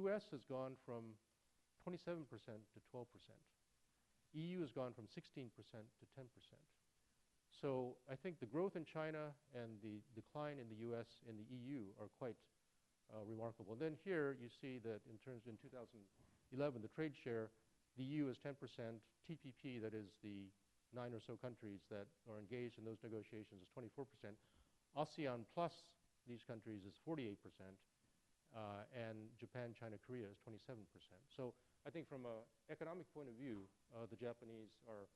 US has gone from 27% to 12%. EU has gone from 16% to 10%. So I think the growth in China and the decline in the US and the EU are quite remarkable. And then here you see that in 2011, the trade share, the EU is 10%, TPP, that is the 9 or so countries that are engaged in those negotiations, is 24%. ASEAN plus these countries is 48%, and Japan, China, Korea is 27%. So I think from an economic point of view, the Japanese are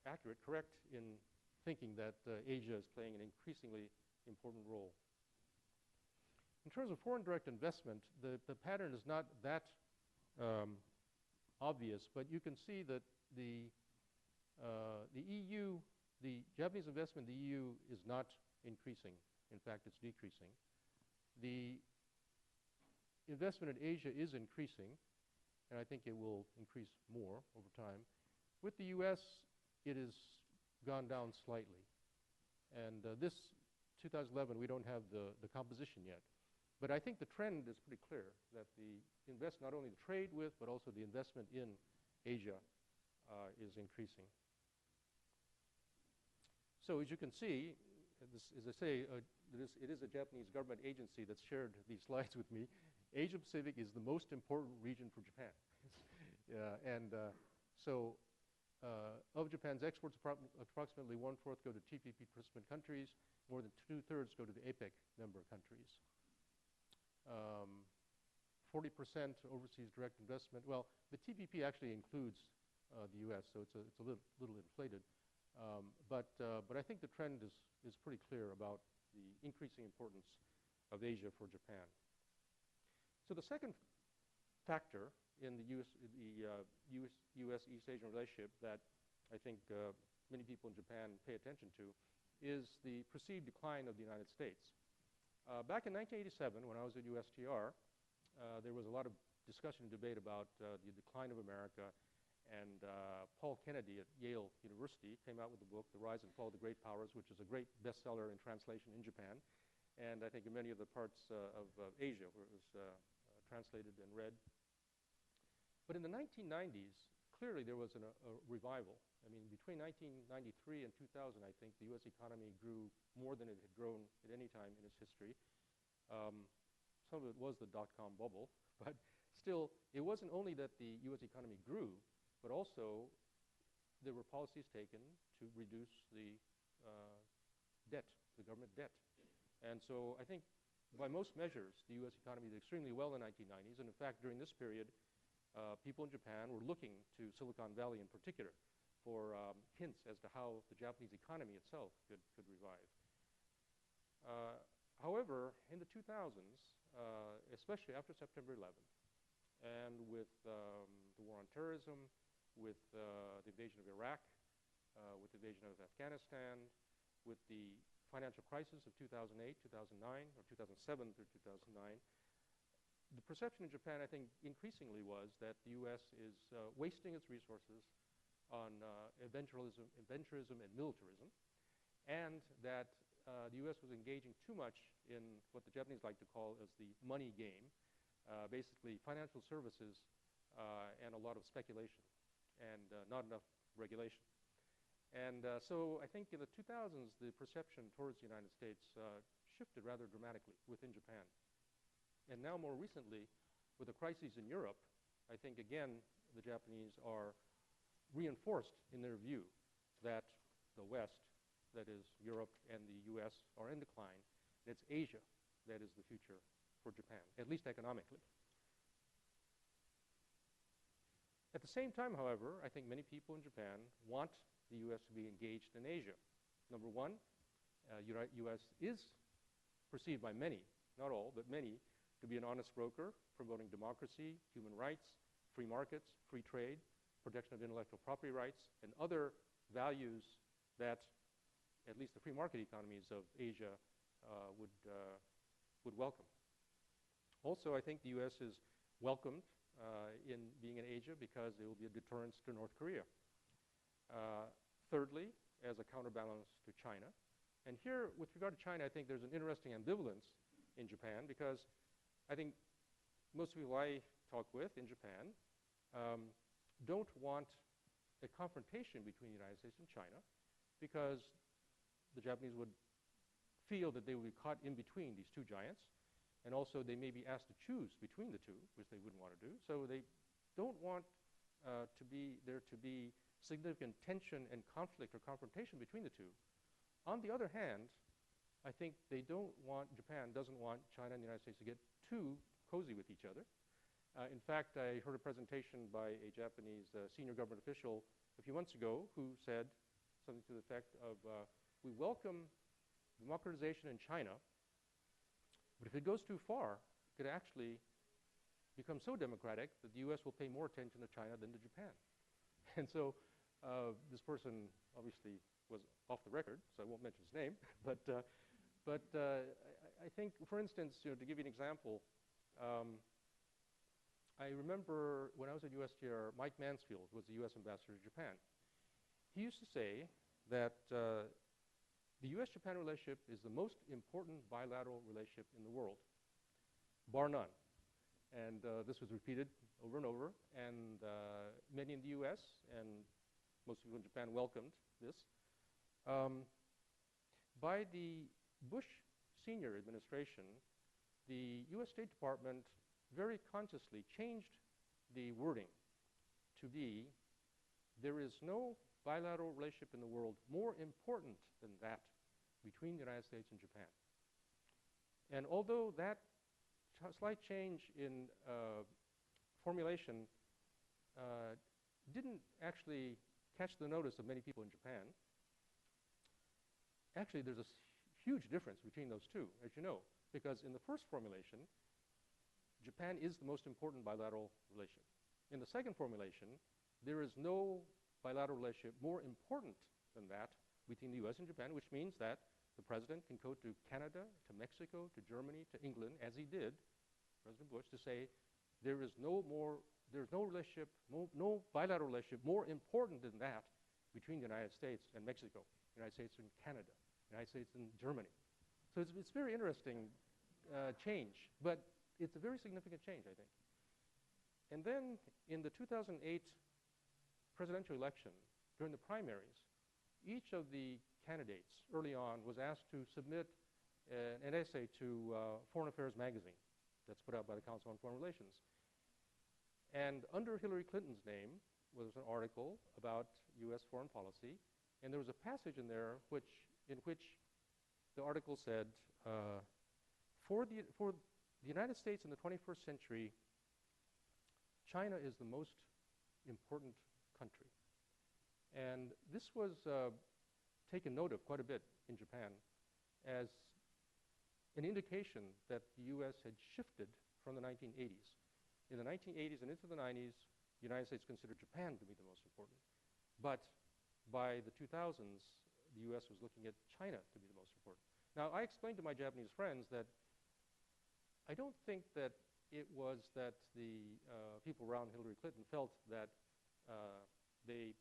accurate, correct in thinking that Asia is playing an increasingly important role. In terms of foreign direct investment, the pattern is not that obvious, but you can see that the EU, the Japanese investment in the EU is not increasing. In fact, it's decreasing. The investment in Asia is increasing, and I think it will increase more over time. With the US, it has gone down slightly. And this 2011, we don't have the composition yet. But I think the trend is pretty clear that not only the trade with, but also the investment in Asia is increasing. So as you can see, as I say, it is a Japanese government agency that's shared these slides with me. Asia Pacific is the most important region for Japan. So of Japan's exports, approximately 1/4 go to TPP participant countries. More than 2/3 go to the APEC member countries. 40% overseas direct investment. Well, the TPP actually includes the U.S., so it's a little inflated. But I think the trend is pretty clear about the increasing importance of Asia for Japan. So the second factor in the U.S.-East Asian relationship that I think many people in Japan pay attention to is the perceived decline of the United States. Back in 1987, when I was at USTR, there was a lot of discussion and debate about the decline of America, and Paul Kennedy at Yale University came out with the book, The Rise and Fall of the Great Powers, which is a great bestseller in translation in Japan, and I think in many of the parts of Asia where it was translated and read. But in the 1990s, clearly there was a revival. I mean, between 1993 and 2000, I think the U.S. economy grew more than it had grown at any time in its history. Some of it was the dot-com bubble, but still, it wasn't only that the U.S. economy grew, but also there were policies taken to reduce the debt, the government debt. And so I think by most measures, the U.S. economy did extremely well in the 1990s. And in fact, during this period, people in Japan were looking to Silicon Valley in particular for hints as to how the Japanese economy itself could revive. However, in the 2000s, especially after September 11th, and with the war on terrorism, with the invasion of Iraq, with the invasion of Afghanistan, with the financial crisis of 2008, 2009, or 2007 through 2009, the perception in Japan, I think, increasingly was that the U.S. is wasting its resources on adventurism and militarism, and that the U.S. was engaging too much in what the Japanese like to call as the money game, basically financial services and a lot of speculation and not enough regulation. And so I think in the 2000s, the perception towards the United States shifted rather dramatically within Japan. And now more recently, with the crises in Europe, I think again the Japanese are reinforced in their view that the West, that is Europe and the U.S., are in decline. It's Asia that is the future for Japan, at least economically. At the same time, however, I think many people in Japan want the U.S. to be engaged in Asia. Number one, U.S. is perceived by many, not all, but many, to be an honest broker, promoting democracy, human rights, free markets, free trade, protection of intellectual property rights, and other values that at least the free market economies of Asia would welcome. Also, I think the U.S. is welcomed in being in Asia because it will be a deterrence to North Korea. Thirdly, as a counterbalance to China. And here, with regard to China, I think there's an interesting ambivalence in Japan because I think most people I talk with in Japan don't want a confrontation between the United States and China because the Japanese would feel that they would be caught in between these two giants, and also they may be asked to choose between the two, which they wouldn't want to do. So they don't want there to be significant tension and conflict or confrontation between the two. On the other hand, I think Japan doesn't want China and the United States to get too cozy with each other. In fact, I heard a presentation by a Japanese senior government official a few months ago who said something to the effect of, we welcome democratization in China, but if it goes too far, it could actually become so democratic that the U.S. will pay more attention to China than to Japan. And so this person obviously was off the record, so I won't mention his name, but I think, for instance, to give you an example, I remember when I was at USTR, Mike Mansfield was the U.S. ambassador to Japan. He used to say that the U.S.-Japan relationship is the most important bilateral relationship in the world, bar none. And this was repeated over and over, and many in the U.S. and most people in Japan welcomed this. By the Bush senior administration, the U.S. State Department very consciously changed the wording to be, there is no bilateral relationship in the world more important than that between the United States and Japan. And although that slight change in formulation didn't actually catch the notice of many people in Japan, actually there's a huge difference between those two, as you know, because in the first formulation, Japan is the most important bilateral relationship. In the second formulation, there is no bilateral relationship more important than that between the U.S. and Japan, which means that the president can go to Canada, to Mexico, to Germany, to England, as he did, President Bush, to say there's no relationship, no bilateral relationship more important than that between the United States and Mexico, the United States and Canada, the United States and Germany. So it's very interesting change, but it's a very significant change, I think. And then in the 2008 presidential election, during the primaries, each of the candidates early on was asked to submit an essay to Foreign Affairs magazine that's put out by the Council on Foreign Relations. And under Hillary Clinton's name was an article about U.S. foreign policy, and there was a passage in there in which the article said, for the United States in the 21st century, China is the most important country. And this was taken note of quite a bit in Japan as an indication that the U.S. had shifted from the 1980s. In the 1980s and into the 90s, the United States considered Japan to be the most important. But by the 2000s, the U.S. was looking at China to be the most important. Now, I explained to my Japanese friends that I don't think that it was that the people around Hillary Clinton felt that they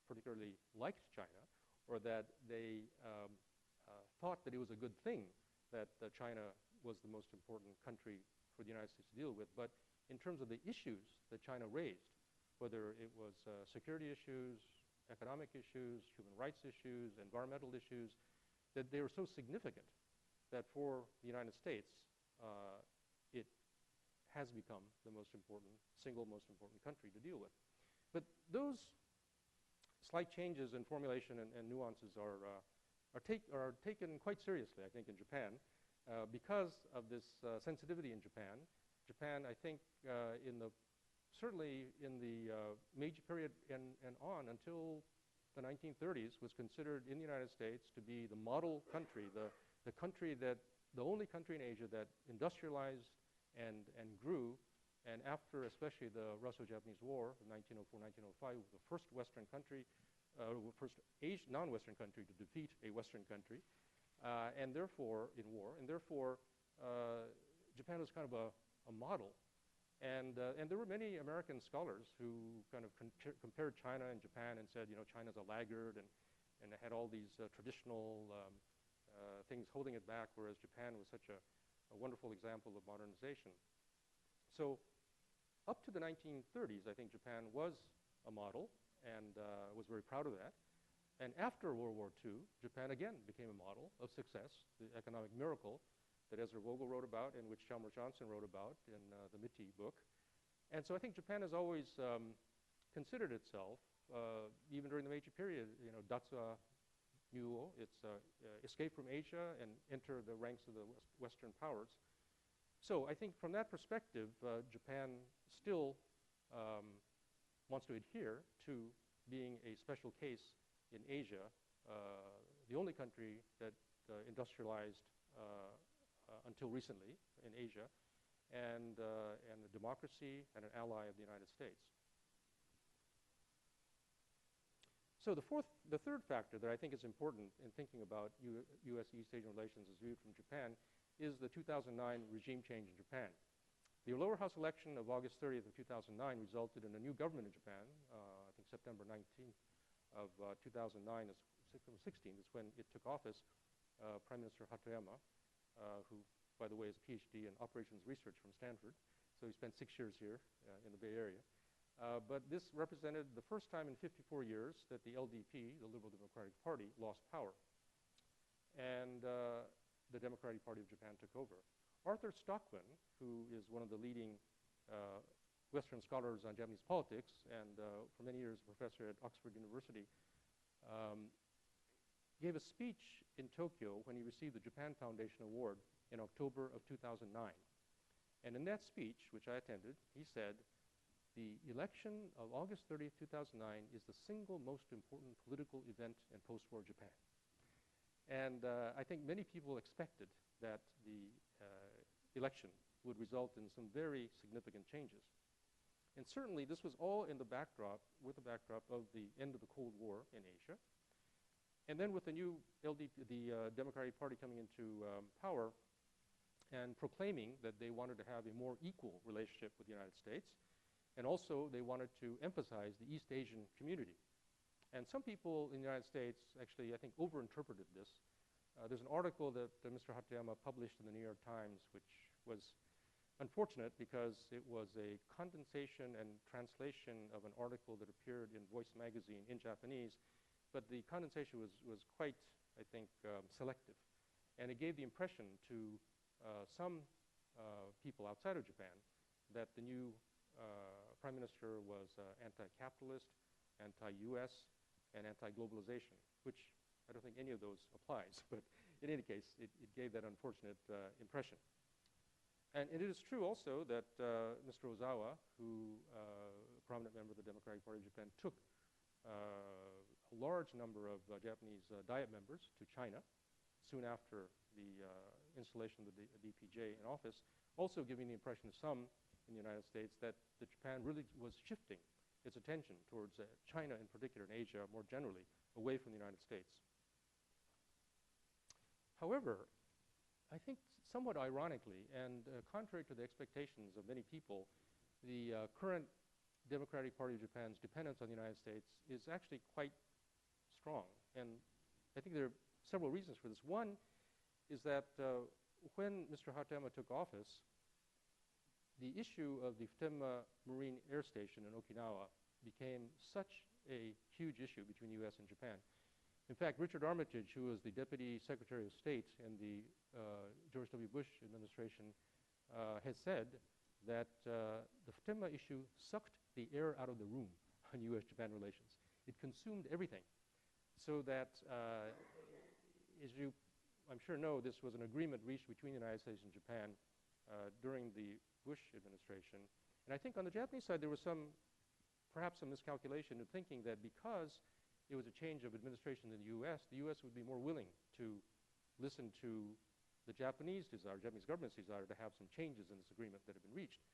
particularly liked China, or that they thought that it was a good thing that China was the most important country for the United States to deal with. But in terms of the issues that China raised, whether it was security issues, economic issues, human rights issues, environmental issues, that they were so significant that for the United States, it has become the single most important country to deal with. But those slight changes in formulation and nuances are taken quite seriously, I think, in Japan, because of this sensitivity in Japan. Japan, I think, certainly in the Meiji period and on until the 1930s, was considered in the United States to be the model country, the only country in Asia that industrialized and grew. And after especially the Russo-Japanese War of 1904-1905, the first Western country, first non-Western country to defeat a Western country, and therefore in war, and therefore Japan was kind of a model. And there were many American scholars who kind of compared China and Japan and said, China's a laggard, and they had all these traditional things holding it back, whereas Japan was such a wonderful example of modernization. So up to the 1930s, I think Japan was a model and was very proud of that. And after World War II, Japan again became a model of success, the economic miracle that Ezra Vogel wrote about and which Chalmers Johnson wrote about in the MITI book. And so I think Japan has always considered itself, even during the Meiji period, Datsuwa Nyuo, its escape from Asia and enter the ranks of the Western powers. So I think from that perspective, Japan still wants to adhere to being a special case in Asia, the only country that industrialized until recently in Asia, and a democracy and an ally of the United States. So the third factor that I think is important in thinking about U.S.-East Asian relations as viewed from Japan is the 2009 regime change in Japan. The lower house election of August 30th of 2009 resulted in a new government in Japan. I think September 19th of 2009 is 16 is when it took office. Prime Minister Hatoyama, who, by the way, is a PhD in operations research from Stanford, so he spent 6 years here in the Bay Area. But this represented the first time in 54 years that the LDP, the Liberal Democratic Party, lost power. And the Democratic Party of Japan took over. Arthur Stockman, who is one of the leading Western scholars on Japanese politics and for many years a professor at Oxford University, gave a speech in Tokyo when he received the Japan Foundation Award in October of 2009. And in that speech, which I attended, he said, "The election of August 30th, 2009 is the single most important political event in post-war Japan." And I think many people expected that the election would result in some very significant changes. And certainly this was all in the backdrop, with the backdrop of the end of the Cold War in Asia. And then with the new LDP, the Democratic Party coming into power and proclaiming that they wanted to have a more equal relationship with the United States, and also they wanted to emphasize the East Asian community. And some people in the United States actually, I think, overinterpreted this. There's an article that Mr. Hatoyama published in the New York Times, which was unfortunate because it was a condensation and translation of an article that appeared in Voice magazine in Japanese, but the condensation was quite, I think, selective. And it gave the impression to some people outside of Japan that the new Prime Minister was anti-capitalist, anti-US, and anti-globalization, which I don't think any of those applies, but in any case, it gave that unfortunate impression. And it is true also that Mr. Ozawa, who a prominent member of the Democratic Party of Japan, took a large number of Japanese Diet members to China soon after the installation of the DPJ in office, also giving the impression to some in the United States that Japan really was shifting its attention towards China in particular and Asia more generally, away from the United States. However, I think somewhat ironically, and contrary to the expectations of many people, the current Democratic Party of Japan's dependence on the United States is actually quite strong. And I think there are several reasons for this. One is that when Mr. Hatoyama took office, the issue of the Futenma Marine Air Station in Okinawa became such a huge issue between the U.S. and Japan. In fact, Richard Armitage, who was the Deputy Secretary of State in the George W. Bush administration, has said that the Futenma issue sucked the air out of the room on U.S.-Japan relations. It consumed everything. So that, as you, I'm sure, know, this was an agreement reached between the United States and Japan during the Bush administration. And I think on the Japanese side, there was perhaps some miscalculation in thinking that because it was a change of administration in the U.S. would be more willing to listen to the Japanese government's desire to have some changes in this agreement that had been reached.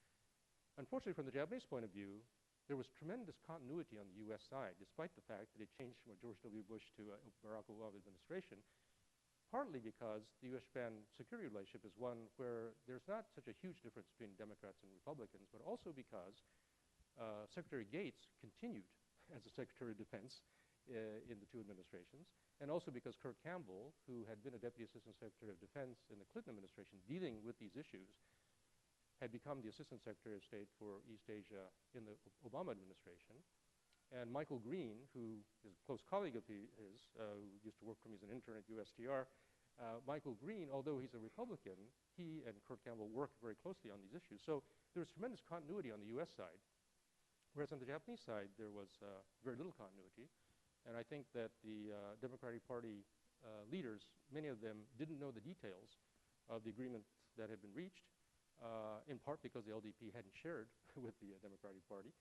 Unfortunately, from the Japanese point of view, there was tremendous continuity on the U.S. side, despite the fact that it changed from a George W. Bush to a Barack Obama administration, partly because the U.S.-Japan security relationship is one where there's not such a huge difference between Democrats and Republicans, but also because Secretary Gates continued as the Secretary of Defense in the two administrations, and also because Kurt Campbell, who had been a Deputy Assistant Secretary of Defense in the Clinton administration dealing with these issues, had become the Assistant Secretary of State for East Asia in the Obama administration. And Michael Green, who is a close colleague of his, who used to work for me as an intern at USTR, Michael Green, although he's a Republican, he and Kurt Campbell worked very closely on these issues. So there was tremendous continuity on the U.S. side, whereas on the Japanese side, there was very little continuity. And I think that the Democratic Party leaders, many of them didn't know the details of the agreement that had been reached, in part because the LDP hadn't shared with the Democratic Party,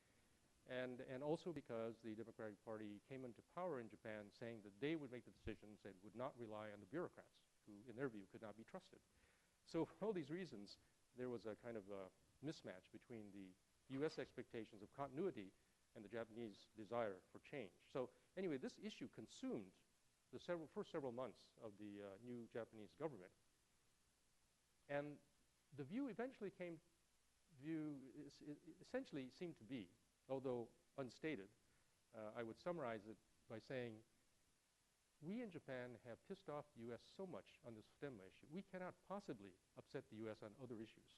and also because the Democratic Party came into power in Japan saying that they would make the decisions and would not rely on the bureaucrats, who, in their view, could not be trusted. So for all these reasons, there was a kind of a mismatch between the U.S. expectations of continuity and the Japanese desire for change. So anyway, this issue consumed the first several months of the new Japanese government. And the view eventually essentially seemed to be, although unstated, I would summarize it by saying, we in Japan have pissed off the U.S. so much on this Futenma issue, we cannot possibly upset the U.S. on other issues.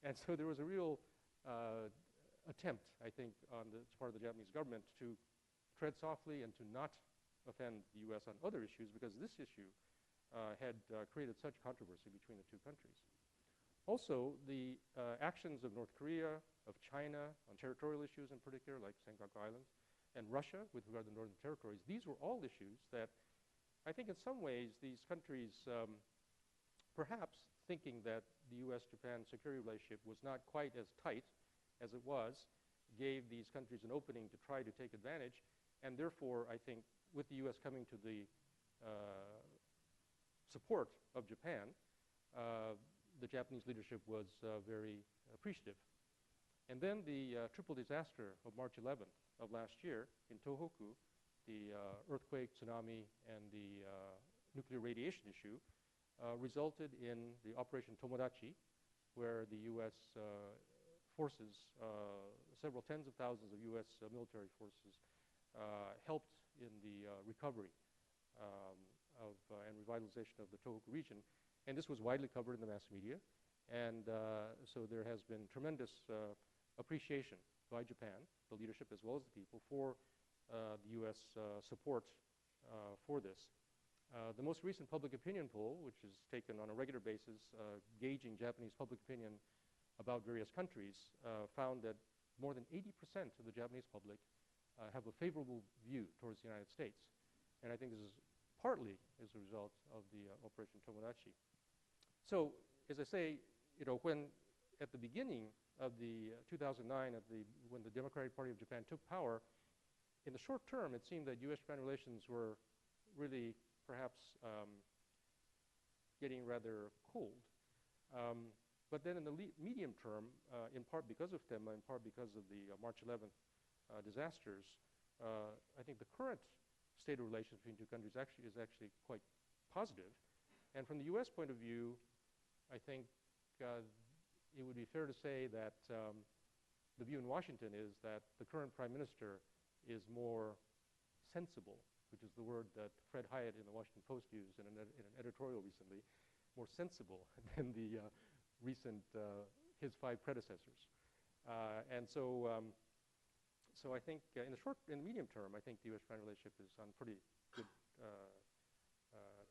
And so there was a real attempt, I think, on the part of the Japanese government to tread softly and to not offend the U.S. on other issues, because this issue had created such controversy between the two countries. Also, the actions of North Korea, of China on territorial issues in particular, like Senkaku Islands, and Russia with regard to the Northern Territories, these were all issues that I think in some ways these countries, perhaps thinking that the U.S.-Japan security relationship was not quite as tight as it was, gave these countries an opening to try to take advantage. And therefore, I think with the U.S. coming to the support of Japan, the Japanese leadership was very appreciative. And then the triple disaster of March 11th of last year in Tohoku, the earthquake, tsunami, and the nuclear radiation issue, resulted in the Operation Tomodachi, where the U.S. forces, several tens of thousands of U.S. military forces, helped in the recovery and revitalization of the Tohoku region. And this was widely covered in the mass media. And so there has been tremendous appreciation by Japan, the leadership as well as the people, for the U.S. support for this. The most recent public opinion poll, which is taken on a regular basis, gauging Japanese public opinion about various countries, found that more than 80% of the Japanese public have a favorable view towards the United States. And I think this is partly as a result of the Operation Tomodachi. So, as I say, when at the beginning of the 2009, when the Democratic Party of Japan took power, in the short term, it seemed that U.S.-Japan relations were really perhaps getting rather cold. But then in the medium term, in part because of Futenma, in part because of the March 11th disasters, I think the current state of relations between two countries is actually quite positive. And from the U.S. point of view, I think it would be fair to say that the view in Washington is that the current prime minister is more sensible, which is the word that Fred Hiatt in the Washington Post used in an editorial recently, more sensible than the recent, his five predecessors. And so I think in the medium term, I think the U.S.-Japan relationship is on pretty good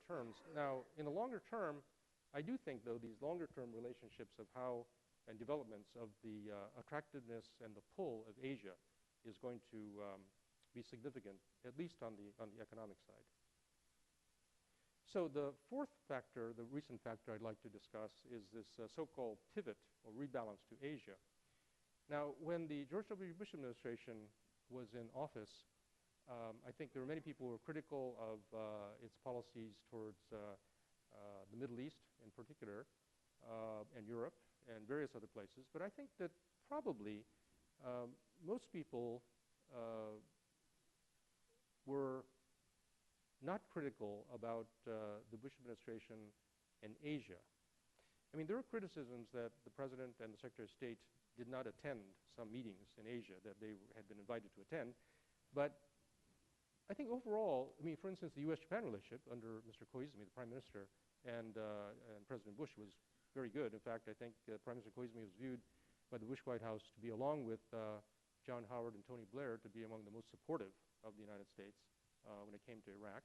terms. Now, in the longer term, I do think, though, these longer-term relationships of how and developments of the attractiveness and the pull of Asia is going to be significant, at least on the economic side. So the fourth factor, the recent factor I'd like to discuss, is this so-called pivot or rebalance to Asia. Now, when the George W. Bush administration was in office, I think there were many people who were critical of its policies towards the Middle East in particular, and Europe, and various other places. But I think that probably most people were not critical about the Bush administration and Asia. I mean, there are criticisms that the President and the Secretary of State did not attend some meetings in Asia that they had been invited to attend. But I think overall, I mean, for instance, the U.S.-Japan relationship under Mr. Koizumi, the Prime Minister, and President Bush was very good. In fact, I think Prime Minister Koizumi was viewed by the Bush White House to be, along with John Howard and Tony Blair, to be among the most supportive of the United States when it came to Iraq.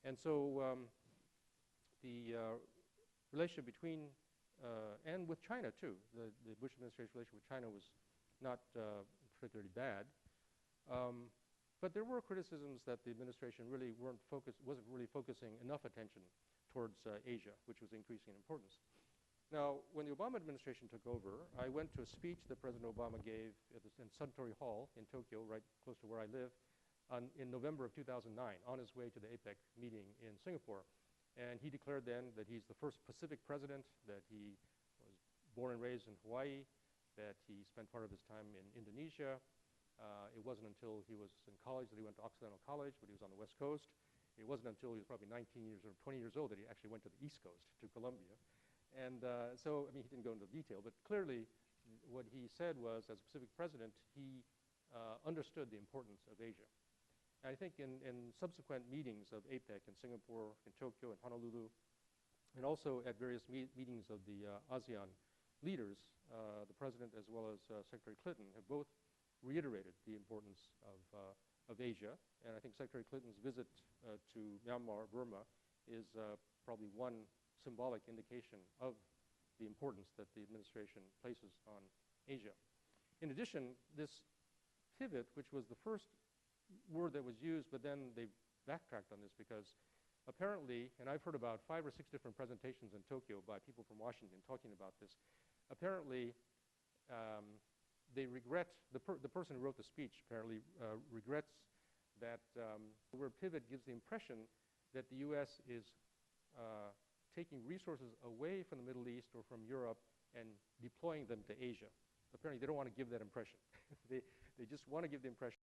And so the relationship between, and with China too, the Bush administration relationship with China was not particularly bad. But there were criticisms that the administration really wasn't really focusing enough attention towards Asia, which was increasing in importance. Now, when the Obama administration took over, I went to a speech that President Obama gave in Suntory Hall in Tokyo, right close to where I live, in November of 2009, on his way to the APEC meeting in Singapore. And he declared then that he's the first Pacific president, that he was born and raised in Hawaii, that he spent part of his time in Indonesia. It wasn't until he was in college that he went to Occidental College, but he was on the West Coast. It wasn't until he was probably 19 years or 20 years old that he actually went to the East Coast, to Columbia. And so, I mean, he didn't go into detail, but clearly what he said was, as Pacific president, he understood the importance of Asia. And I think in subsequent meetings of APEC in Singapore, in Tokyo, in Honolulu, and also at various meetings of the ASEAN leaders, the president as well as Secretary Clinton have both reiterated the importance of Asia. And I think Secretary Clinton's visit to Myanmar, Burma, is probably one symbolic indication of the importance that the administration places on Asia. In addition, this pivot, which was the first word that was used, but then they backtracked on this because apparently, and I've heard about 5 or 6 different presentations in Tokyo by people from Washington talking about this, apparently they regret, the person who wrote the speech apparently regrets that the word pivot gives the impression that the U.S. is taking resources away from the Middle East or from Europe and deploying them to Asia. Apparently they don't want to give that impression. They just want to give the impression